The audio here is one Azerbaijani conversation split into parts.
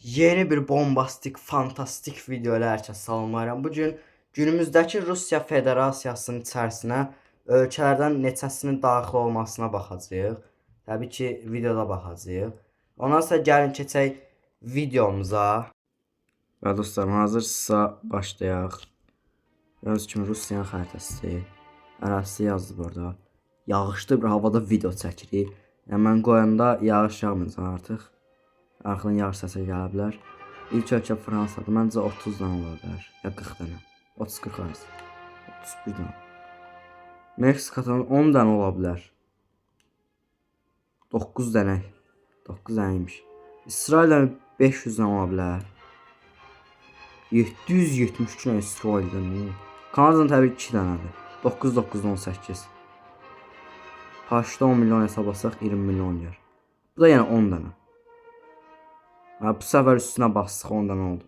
Yeni bir bombastik, fantastik video ilə hər kəs salamlayıram. Bu gün günümüzdəki Rusiya Federasiyasının içərisinə ölkələrdən neçəsinin daxil olmasına baxacağıq. Təbii ki, videoda baxacağıq. Ondan sonra gəlin keçək videomuza. Və dostlarım, hazırsınızsa başlayaq. Gördüyünüz kimi Rusiyanın xəritəsidir. Ərazisi yazdı burada. Yağışlı bir havada video çəkirik. Yəni mən qoyanda yağış yağmayacaq artıq. Arxadan yağış səsi gələ bilər. İlk ölkə Fransadır. Məncə 30 dənə ola bilər. Ya 40 dənə. 30-40 arası. 31 dənə. Meksikadan 10 dənə ola bilər. 9 dənə. 9 dənəymiş. İsraildən 500 dənə ola bilər. 772 dənə İsraildən. Kanadadan təbii 2 dənədir. 9-9-18. Paşda 10 milyon hesablasaq 20 milyon yer. Bu da yəni 10 dənə. Bu səfər üstünə bassıq 10 dənə oldu.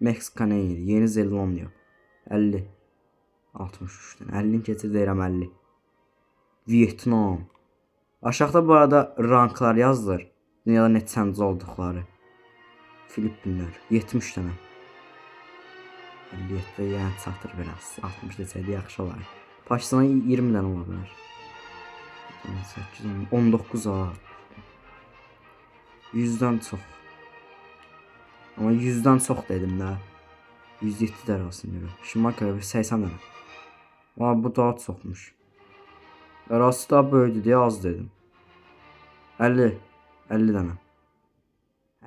Meksika nə yedi? Yeni Zelandiya 50. 63 dənə. 50'ni keçir deyirəm 50. Vietnam. Aşağıda bu arada ranklar yazılır. Dünyada neçənci olduqları. Filipinlər 70 dənə. 57 yəni çatır biraz. 60 desəydi yaxşı olar. Pakistana 20 dənə ola bilər. 18, 19 ha. 100'dən çox. Ama 100'den çox dedim də. 107 dərəsini görə. Şimal görə 80 dənə. Ama bu daha çoxmuş. Arası daha böyüdü deyə az dedim. 50. 50 dənə.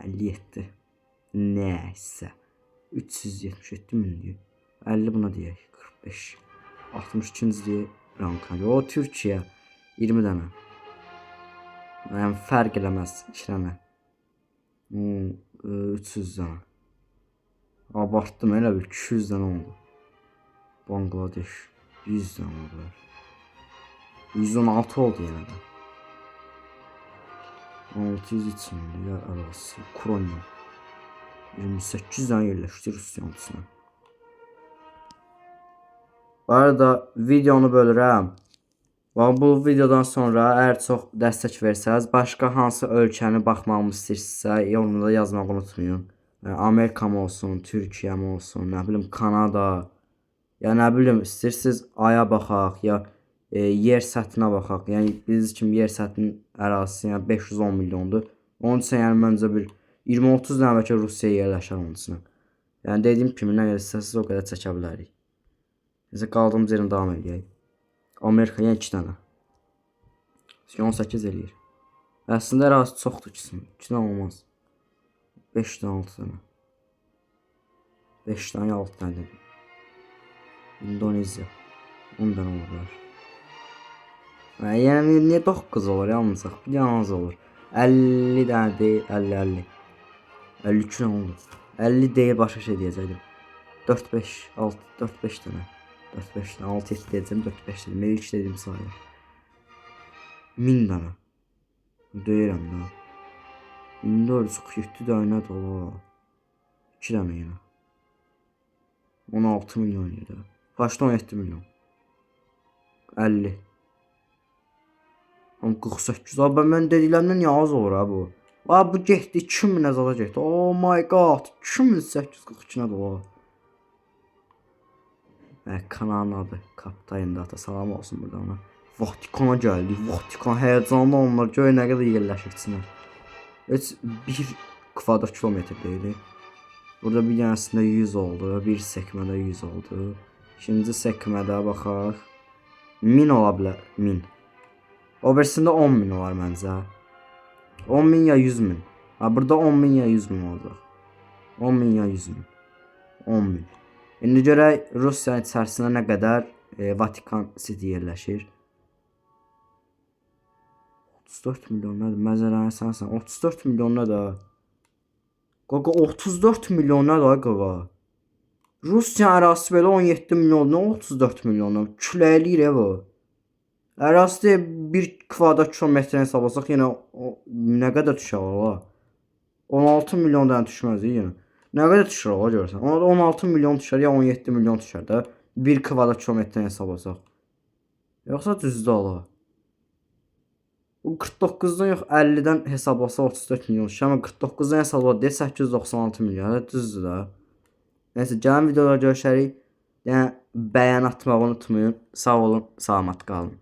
57. Nəysə. 377 min deyir. 50 buna deyək. 45. 62-ci deyək. Ranka. O Türkiyə. 20 dənə. Yəni fərq eləməz. 2 dənə. 300 dənə. Abartdım, elə bir 200 dənə oldu. Bangladeş 100 dənə oldu. 116 oldu yenə də. 603 min arası. Ukrayna 28 dənə yerləşdi Rusiyanın içinə. Bu arada videonu bölürəm. Bu videodan sonra əgər çox dəstək versəz, başqa hansı ölkəni baxmağımı istəyirsinizsə, yorumda yazmağı unutmayın. Amerika mı olsun, Türkiyə mi olsun, nə bilim Kanada, ya nə bilim istəyirsiniz aya baxaq, ya yer səthinə baxaq. Yəni biz kimi yer səthinin ərazisi yəni 510 milyondur. Onun üçün yəni məncə bir 20-30 dənə bəlkə Rusiya yerləşər onun içinə. Yəni dediyim kimi nə qədər istəyirsiniz o qədər çəkə bilərik. Necə qaldığımız yerin davam edək. Amerika yəni 2 dənə. 18 eləyir. Əslində ərazisi çoxdur ikisinin. 2 dənə olmaz. 5 dənə 6 dənə. 5 dənə 6 dənə dedim. İndoneziya 10 dənə ola bilər. Yəni niyə 9 olur yalnızıq? Bir dənə az olur. 50 dənə deyil, 50. 52 dənə olur. 50 deyil başqa şey deyəcəkdim. 4-5, 6, 4-5 dənə. 4-5 dənə, 6-7 deyəcəm, 4-5 dedim. İlk dediyim sayılır. 1000 dənə. Deyirəm də. 1447 dənə də ola. 2 dənə yenə. 16 milyon yedi. Başda 17 milyon. 50. 48. Abi mən dediklərimdən niyə az olur ha bu? Abi bu getdi 2000 zada getdi. Oh my god. 2842 nə də ola. Kanalın adı Kaptan Data, salam olsun burada ona. Vatikana gəldik. Vatikan həyəcanlı onlar göy nə qədər yerləşir içinə. Heç 1 kvadrat kilometr deyil. Burada bir dənəsində 100 oldu, bir sekmədə 100 oldu. İkinci sekmədə baxaq. 1000 ola bilər, 1000. O birisində 10.000 olar məncə. 10.000 ya 100.000. Ha burada 10.000 ya 100.000 olacaq. 10.000 ya 100.000. 10.000. İndi görək Rusiyanın içərisində nə qədər Vatikan City yerləşir. 34 milyon nədir? Məzələni sənsən. 34 milyon nədir? Qaqa 34 milyon nədir qaqa? Rusiya ərazisi belə 17 milyon, nə 34 milyondan? Küləkli ev o. Ərazisi 1 kvadrat kilometrə hesablasaq yenə nə qədər düşər ola? 16 milyondan düşməz yenə. Nə qədər düşər ola görürsən? 16 milyon düşər ya 17 milyon düşər də 1 kvadrat kilometrə hesablasaq. Yoxsa düzdür ola? Bu 49-dan yox 50-dən hesablasa 34 milyon çıxır. Amma 49-dan hesablasa deyə 896 milyon. Düzdür də. Nəysə, gələn videoda görüşərik. Yəni bəyən atmağı unutmayın. Sağ olun, salamat qalın.